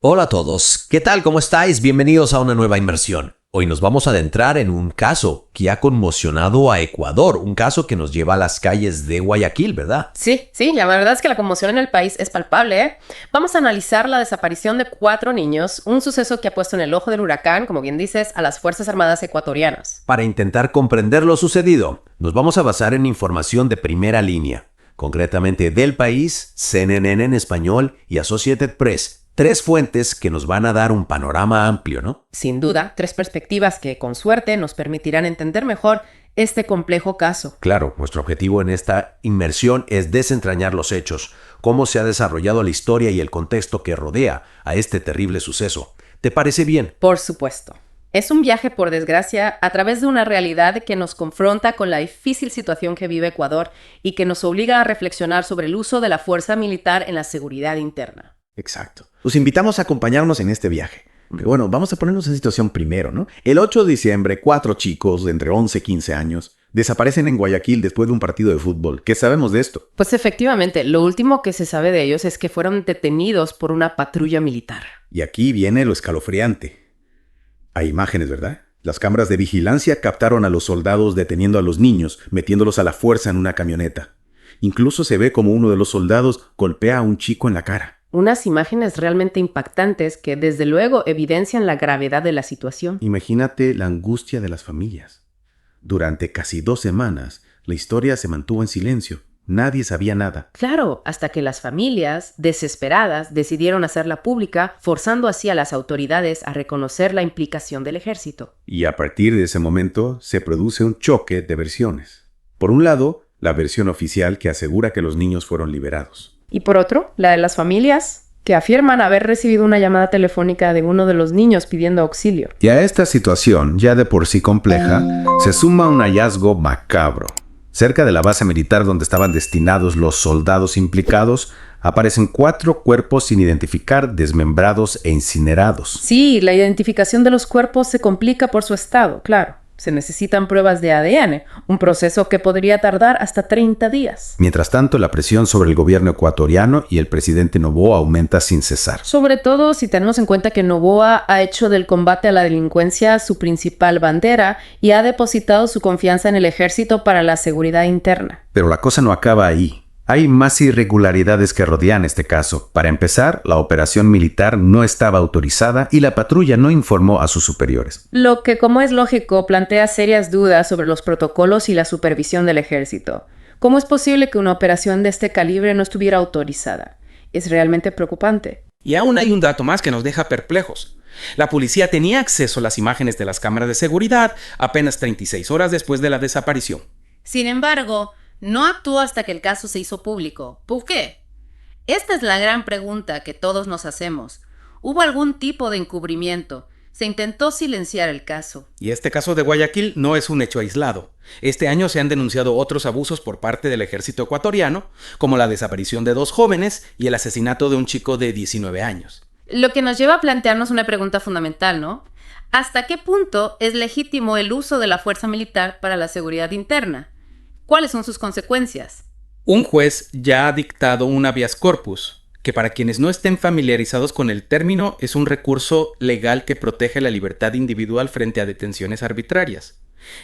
Hola a todos, ¿qué tal? ¿Cómo estáis? Bienvenidos a una nueva inmersión. Hoy nos vamos a adentrar en un caso que ha conmocionado a Ecuador, un caso que nos lleva a las calles de Guayaquil, ¿verdad? Sí, la verdad es que la conmoción en el país es palpable, ¿eh? Vamos a analizar la desaparición de 4 niños, un suceso que ha puesto en el ojo del huracán, como bien dices, a las Fuerzas Armadas ecuatorianas. Para intentar comprender lo sucedido, nos vamos a basar en información de primera línea, concretamente del país, CNN en español y Associated Press. 3 fuentes que nos van a dar un panorama amplio, ¿no? Sin duda, 3 perspectivas que, con suerte, nos permitirán entender mejor este complejo caso. Claro, nuestro objetivo en esta inmersión es desentrañar los hechos, cómo se ha desarrollado la historia y el contexto que rodea a este terrible suceso. ¿Te parece bien? Por supuesto. Es un viaje, por desgracia, a través de una realidad que nos confronta con la difícil situación que vive Ecuador y que nos obliga a reflexionar sobre el uso de la fuerza militar en la seguridad interna. Exacto. Los invitamos a acompañarnos en este viaje. Pero bueno, vamos a ponernos en situación primero, ¿no? El 8 de diciembre, 4 chicos de entre 11 y 15 años desaparecen en Guayaquil después de un partido de fútbol. ¿Qué sabemos de esto? Pues efectivamente, lo último que se sabe de ellos es que fueron detenidos por una patrulla militar. Y aquí viene lo escalofriante. Hay imágenes, ¿verdad? Las cámaras de vigilancia captaron a los soldados deteniendo a los niños, metiéndolos a la fuerza en una camioneta. Incluso se ve como uno de los soldados golpea a un chico en la cara. Unas imágenes realmente impactantes que desde luego evidencian la gravedad de la situación. Imagínate la angustia de las familias. Durante casi 2 semanas, la historia se mantuvo en silencio. Nadie sabía nada. Claro, hasta que las familias, desesperadas, decidieron hacerla pública, forzando así a las autoridades a reconocer la implicación del ejército. Y a partir de ese momento se produce un choque de versiones. Por un lado, la versión oficial que asegura que los niños fueron liberados. Y por otro, la de las familias, que afirman haber recibido una llamada telefónica de uno de los niños pidiendo auxilio. Y a esta situación, ya de por sí compleja, se suma un hallazgo macabro. Cerca de la base militar donde estaban destinados los soldados implicados, aparecen 4 cuerpos sin identificar, desmembrados e incinerados. Sí, la identificación de los cuerpos se complica por su estado, claro. Se necesitan pruebas de ADN, un proceso que podría tardar hasta 30 días. Mientras tanto, la presión sobre el gobierno ecuatoriano y el presidente Noboa aumenta sin cesar. Sobre todo si tenemos en cuenta que Noboa ha hecho del combate a la delincuencia su principal bandera y ha depositado su confianza en el ejército para la seguridad interna. Pero la cosa no acaba ahí. Hay más irregularidades que rodean este caso. Para empezar, la operación militar no estaba autorizada y la patrulla no informó a sus superiores. Lo que, como es lógico, plantea serias dudas sobre los protocolos y la supervisión del ejército. ¿Cómo es posible que una operación de este calibre no estuviera autorizada? Es realmente preocupante. Y aún hay un dato más que nos deja perplejos. La policía tenía acceso a las imágenes de las cámaras de seguridad apenas 36 horas después de la desaparición. Sin embargo, no actuó hasta que el caso se hizo público. ¿Por qué? Esta es la gran pregunta que todos nos hacemos. ¿Hubo algún tipo de encubrimiento? ¿Se intentó silenciar el caso? Y este caso de Guayaquil no es un hecho aislado. Este año se han denunciado otros abusos por parte del ejército ecuatoriano, como la desaparición de 2 jóvenes y el asesinato de un chico de 19 años. Lo que nos lleva a plantearnos una pregunta fundamental, ¿no? ¿Hasta qué punto es legítimo el uso de la fuerza militar para la seguridad interna? ¿Cuáles son sus consecuencias? Un juez ya ha dictado un habeas corpus, que para quienes no estén familiarizados con el término es un recurso legal que protege la libertad individual frente a detenciones arbitrarias.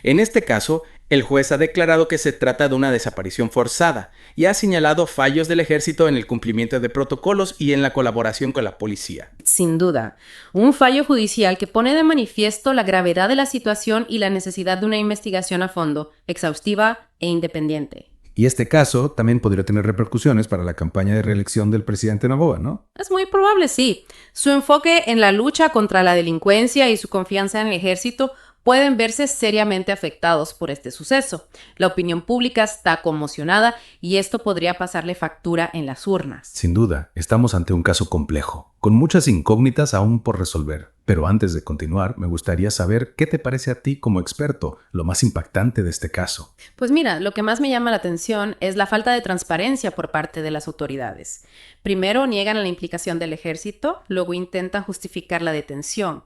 En este caso, el juez ha declarado que se trata de una desaparición forzada y ha señalado fallos del ejército en el cumplimiento de protocolos y en la colaboración con la policía. Sin duda, un fallo judicial que pone de manifiesto la gravedad de la situación y la necesidad de una investigación a fondo, exhaustiva e independiente. Y este caso también podría tener repercusiones para la campaña de reelección del presidente Noboa, ¿no? Es muy probable, sí. Su enfoque en la lucha contra la delincuencia y su confianza en el ejército pueden verse seriamente afectados por este suceso. La opinión pública está conmocionada y esto podría pasarle factura en las urnas. Sin duda, estamos ante un caso complejo, con muchas incógnitas aún por resolver. Pero antes de continuar, me gustaría saber qué te parece a ti como experto lo más impactante de este caso. Pues mira, lo que más me llama la atención es la falta de transparencia por parte de las autoridades. Primero niegan la implicación del ejército, luego intentan justificar la detención.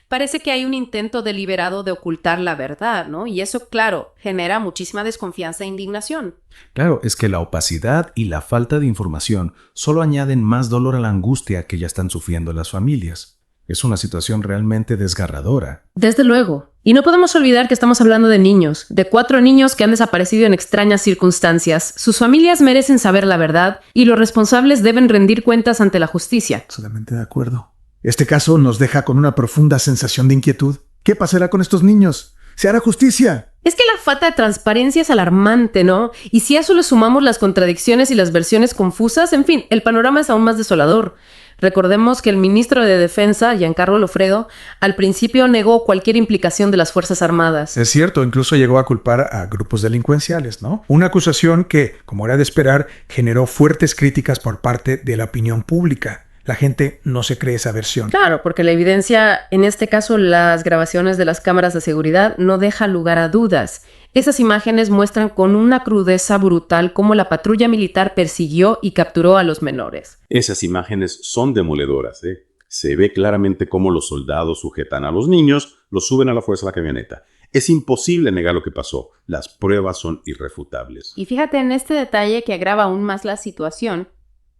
Parece que hay un intento deliberado de ocultar la verdad, ¿no? Y eso, claro, genera muchísima desconfianza e indignación. Claro, es que la opacidad y la falta de información solo añaden más dolor a la angustia que ya están sufriendo las familias. Es una situación realmente desgarradora. Desde luego. Y no podemos olvidar que estamos hablando de niños, de 4 niños que han desaparecido en extrañas circunstancias. Sus familias merecen saber la verdad y los responsables deben rendir cuentas ante la justicia. Absolutamente de acuerdo. Este caso nos deja con una profunda sensación de inquietud. ¿Qué pasará con estos niños? ¿Se hará justicia? Es que la falta de transparencia es alarmante, ¿no? Y si a eso le sumamos las contradicciones y las versiones confusas, en fin, el panorama es aún más desolador. Recordemos que el ministro de Defensa, Giancarlo Lofredo, al principio negó cualquier implicación de las Fuerzas Armadas. Es cierto, incluso llegó a culpar a grupos delincuenciales, ¿no? Una acusación que, como era de esperar, generó fuertes críticas por parte de la opinión pública. La gente no se cree esa versión. Claro, porque la evidencia, en este caso las grabaciones de las cámaras de seguridad, no deja lugar a dudas. Esas imágenes muestran con una crudeza brutal cómo la patrulla militar persiguió y capturó a los menores. Esas imágenes son demoledoras, ¿eh? Se ve claramente cómo los soldados sujetan a los niños, los suben a la fuerza de la camioneta. Es imposible negar lo que pasó. Las pruebas son irrefutables. Y fíjate en este detalle que agrava aún más la situación.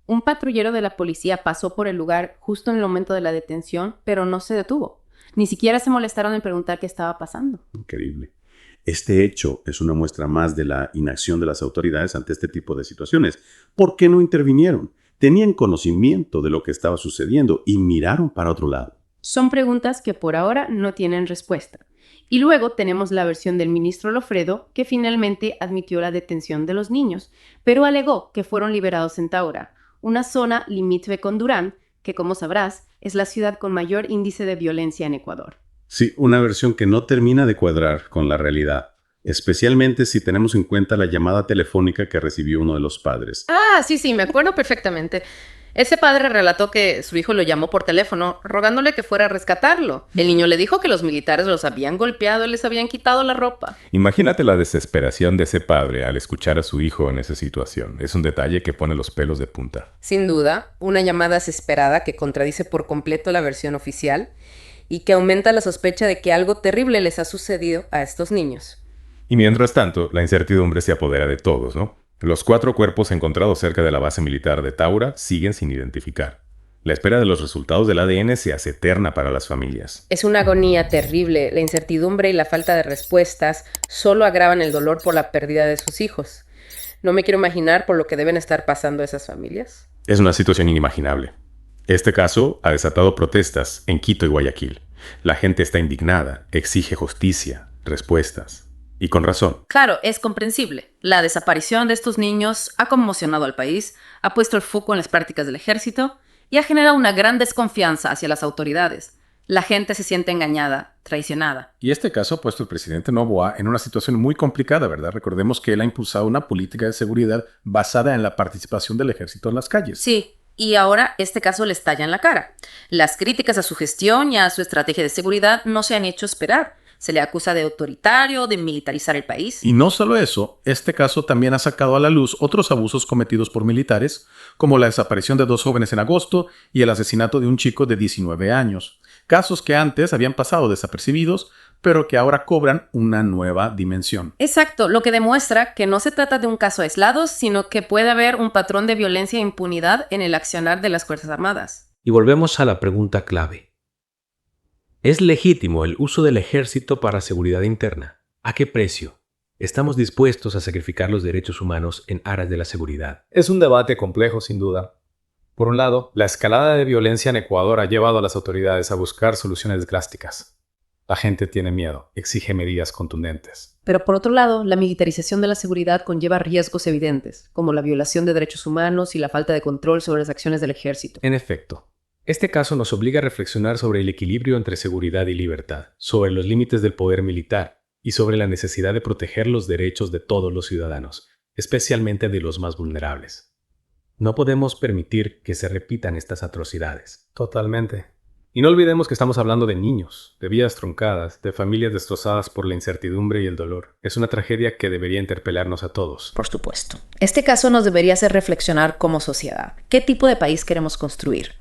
Un patrullero de la policía pasó por el lugar justo en el momento de la detención, pero no se detuvo. Ni siquiera se molestaron en preguntar qué estaba pasando. Increíble. Este hecho es una muestra más de la inacción de las autoridades ante este tipo de situaciones. ¿Por qué no intervinieron? Tenían conocimiento de lo que estaba sucediendo y miraron para otro lado. Son preguntas que por ahora no tienen respuesta. Y luego tenemos la versión del ministro Lofredo, que finalmente admitió la detención de los niños, pero alegó que fueron liberados en Taura, una zona limítrofe con Durán, que como sabrás, es la ciudad con mayor índice de violencia en Ecuador. Sí, una versión que no termina de cuadrar con la realidad, especialmente si tenemos en cuenta la llamada telefónica que recibió uno de los padres. Sí, me acuerdo perfectamente. Ese padre relató que su hijo lo llamó por teléfono, rogándole que fuera a rescatarlo. El niño le dijo que los militares los habían golpeado y les habían quitado la ropa. Imagínate la desesperación de ese padre al escuchar a su hijo en esa situación. Es un detalle que pone los pelos de punta. Sin duda, una llamada desesperada que contradice por completo la versión oficial y que aumenta la sospecha de que algo terrible les ha sucedido a estos niños. Y mientras tanto, la incertidumbre se apodera de todos, ¿no? Los 4 cuerpos encontrados cerca de la base militar de Taura siguen sin identificar. La espera de los resultados del ADN se hace eterna para las familias. Es una agonía terrible. La incertidumbre y la falta de respuestas solo agravan el dolor por la pérdida de sus hijos. No me quiero imaginar por lo que deben estar pasando esas familias. Es una situación inimaginable. Este caso ha desatado protestas en Quito y Guayaquil. La gente está indignada, exige justicia, respuestas. Y con razón. Claro, es comprensible. La desaparición de estos niños ha conmocionado al país, ha puesto el foco en las prácticas del ejército y ha generado una gran desconfianza hacia las autoridades. La gente se siente engañada, traicionada. Y este caso ha puesto al presidente Noboa en una situación muy complicada, ¿verdad? Recordemos que él ha impulsado una política de seguridad basada en la participación del ejército en las calles. Sí, y ahora este caso le estalla en la cara. Las críticas a su gestión y a su estrategia de seguridad no se han hecho esperar. Se le acusa de autoritario, de militarizar el país. Y no solo eso, este caso también ha sacado a la luz otros abusos cometidos por militares, como la desaparición de 2 jóvenes en agosto y el asesinato de un chico de 19 años. Casos que antes habían pasado desapercibidos, pero que ahora cobran una nueva dimensión. Exacto, lo que demuestra que no se trata de un caso aislado, sino que puede haber un patrón de violencia e impunidad en el accionar de las Fuerzas Armadas. Y volvemos a la pregunta clave. ¿Es legítimo el uso del ejército para seguridad interna? ¿A qué precio? ¿Estamos dispuestos a sacrificar los derechos humanos en aras de la seguridad? Es un debate complejo, sin duda. Por un lado, la escalada de violencia en Ecuador ha llevado a las autoridades a buscar soluciones drásticas. La gente tiene miedo, exige medidas contundentes. Pero por otro lado, la militarización de la seguridad conlleva riesgos evidentes, como la violación de derechos humanos y la falta de control sobre las acciones del ejército. En efecto. Este caso nos obliga a reflexionar sobre el equilibrio entre seguridad y libertad, sobre los límites del poder militar y sobre la necesidad de proteger los derechos de todos los ciudadanos, especialmente de los más vulnerables. No podemos permitir que se repitan estas atrocidades. Totalmente. Y no olvidemos que estamos hablando de niños, de vidas truncadas, de familias destrozadas por la incertidumbre y el dolor. Es una tragedia que debería interpelarnos a todos. Por supuesto. Este caso nos debería hacer reflexionar como sociedad. ¿Qué tipo de país queremos construir?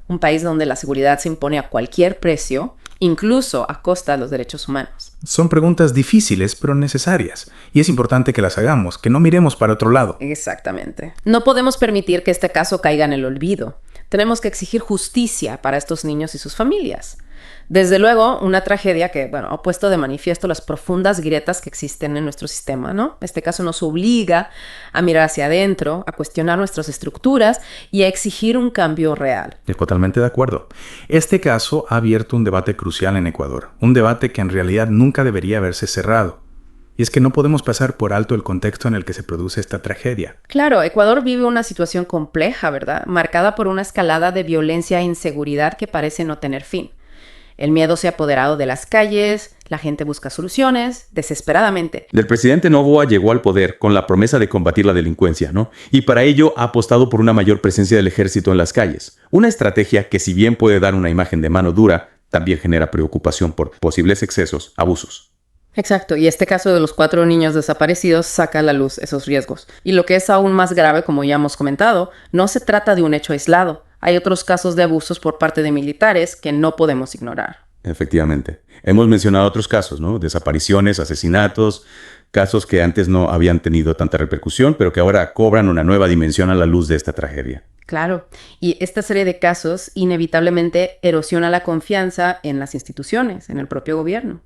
Un país donde la seguridad se impone a cualquier precio, incluso a costa de los derechos humanos. Son preguntas difíciles pero necesarias, y es importante que las hagamos, que no miremos para otro lado. Exactamente. No podemos permitir que este caso caiga en el olvido. Tenemos que exigir justicia para estos niños y sus familias. Desde luego, una tragedia que, ha puesto de manifiesto las profundas grietas que existen en nuestro sistema, ¿no? Este caso nos obliga a mirar hacia adentro, a cuestionar nuestras estructuras y a exigir un cambio real. Totalmente de acuerdo. Este caso ha abierto un debate crucial en Ecuador, un debate que en realidad nunca debería haberse cerrado. Y es que no podemos pasar por alto el contexto en el que se produce esta tragedia. Claro, Ecuador vive una situación compleja, ¿verdad? Marcada por una escalada de violencia e inseguridad que parece no tener fin. El miedo se ha apoderado de las calles, la gente busca soluciones, desesperadamente. El presidente Noboa llegó al poder con la promesa de combatir la delincuencia, ¿no? Y para ello ha apostado por una mayor presencia del ejército en las calles. Una estrategia que, si bien puede dar una imagen de mano dura, también genera preocupación por posibles excesos, abusos. Exacto, y este caso de los 4 niños desaparecidos saca a la luz esos riesgos. Y lo que es aún más grave, como ya hemos comentado, no se trata de un hecho aislado. Hay otros casos de abusos por parte de militares que no podemos ignorar. Efectivamente. Hemos mencionado otros casos, ¿no? Desapariciones, asesinatos, casos que antes no habían tenido tanta repercusión, pero que ahora cobran una nueva dimensión a la luz de esta tragedia. Claro, y esta serie de casos inevitablemente erosiona la confianza en las instituciones, en el propio gobierno.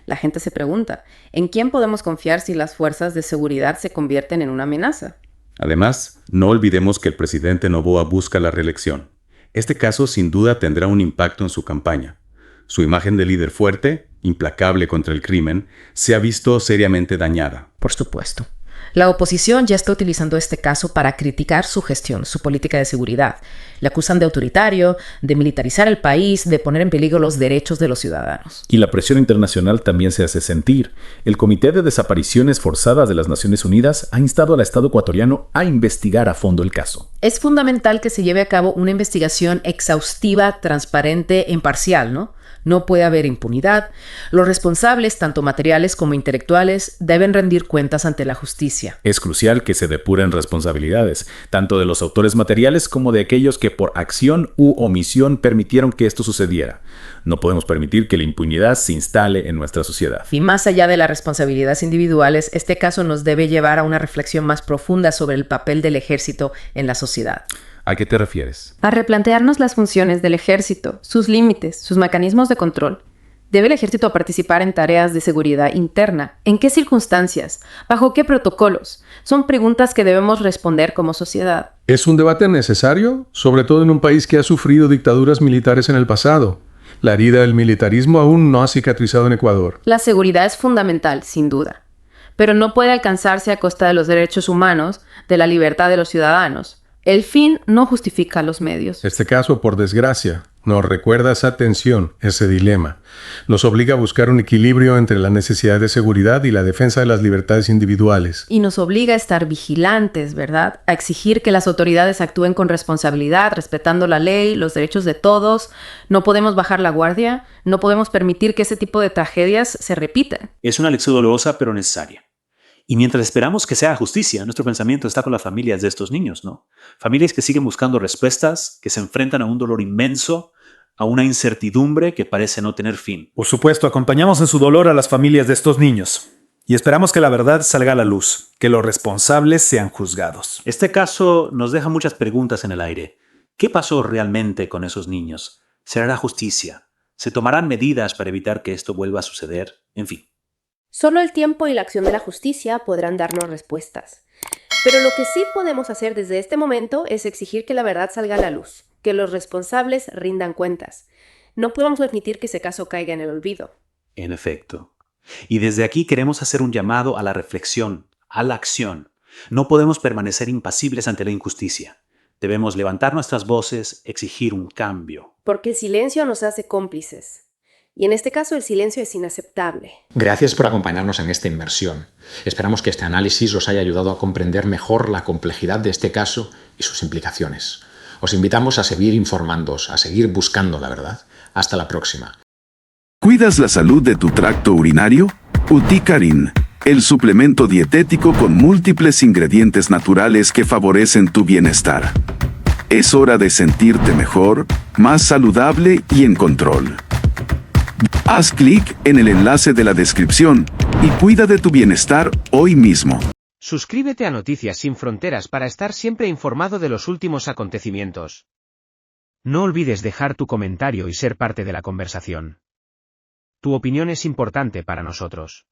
La gente se pregunta, ¿en quién podemos confiar si las fuerzas de seguridad se convierten en una amenaza? Además, no olvidemos que el presidente Noboa busca la reelección. Este caso sin duda tendrá un impacto en su campaña. Su imagen de líder fuerte, implacable contra el crimen, se ha visto seriamente dañada. Por supuesto. La oposición ya está utilizando este caso para criticar su gestión, su política de seguridad. Le acusan de autoritario, de militarizar el país, de poner en peligro los derechos de los ciudadanos. Y la presión internacional también se hace sentir. El Comité de Desapariciones Forzadas de las Naciones Unidas ha instado al Estado ecuatoriano a investigar a fondo el caso. Es fundamental que se lleve a cabo una investigación exhaustiva, transparente e imparcial, ¿no? No puede haber impunidad. Los responsables, tanto materiales como intelectuales, deben rendir cuentas ante la justicia. Es crucial que se depuren responsabilidades, tanto de los autores materiales como de aquellos que por acción u omisión permitieron que esto sucediera. No podemos permitir que la impunidad se instale en nuestra sociedad. Y más allá de las responsabilidades individuales, este caso nos debe llevar a una reflexión más profunda sobre el papel del ejército en la sociedad. ¿A qué te refieres? A replantearnos las funciones del ejército, sus límites, sus mecanismos de control. ¿Debe el ejército participar en tareas de seguridad interna? ¿En qué circunstancias? ¿Bajo qué protocolos? Son preguntas que debemos responder como sociedad. Es un debate necesario, sobre todo en un país que ha sufrido dictaduras militares en el pasado. La herida del militarismo aún no ha cicatrizado en Ecuador. La seguridad es fundamental, sin duda, pero no puede alcanzarse a costa de los derechos humanos, de la libertad de los ciudadanos. El fin no justifica los medios. Este caso, por desgracia, nos recuerda esa tensión, ese dilema. Nos obliga a buscar un equilibrio entre la necesidad de seguridad y la defensa de las libertades individuales. Y nos obliga a estar vigilantes, ¿verdad? A exigir que las autoridades actúen con responsabilidad, respetando la ley, los derechos de todos. No podemos bajar la guardia, no podemos permitir que ese tipo de tragedias se repitan. Es una lección dolorosa, pero necesaria. Y mientras esperamos que se haga justicia, nuestro pensamiento está con las familias de estos niños, ¿no? Familias que siguen buscando respuestas, que se enfrentan a un dolor inmenso, a una incertidumbre que parece no tener fin. Por supuesto, acompañamos en su dolor a las familias de estos niños. Y esperamos que la verdad salga a la luz, que los responsables sean juzgados. Este caso nos deja muchas preguntas en el aire. ¿Qué pasó realmente con esos niños? ¿Se hará justicia? ¿Se tomarán medidas para evitar que esto vuelva a suceder? En fin. Solo el tiempo y la acción de la justicia podrán darnos respuestas. Pero lo que sí podemos hacer desde este momento es exigir que la verdad salga a la luz, que los responsables rindan cuentas. No podemos permitir que ese caso caiga en el olvido. En efecto. Y desde aquí queremos hacer un llamado a la reflexión, a la acción. No podemos permanecer impasibles ante la injusticia. Debemos levantar nuestras voces, exigir un cambio. Porque el silencio nos hace cómplices. Y en este caso el silencio es inaceptable. Gracias por acompañarnos en esta inmersión. Esperamos que este análisis os haya ayudado a comprender mejor la complejidad de este caso y sus implicaciones. Os invitamos a seguir informándoos, a seguir buscando la verdad. Hasta la próxima. ¿Cuidas la salud de tu tracto urinario? Uticarin, el suplemento dietético con múltiples ingredientes naturales que favorecen tu bienestar. Es hora de sentirte mejor, más saludable y en control. Haz clic en el enlace de la descripción y cuida de tu bienestar hoy mismo. Suscríbete a Noticias Sin Fronteras para estar siempre informado de los últimos acontecimientos. No olvides dejar tu comentario y ser parte de la conversación. Tu opinión es importante para nosotros.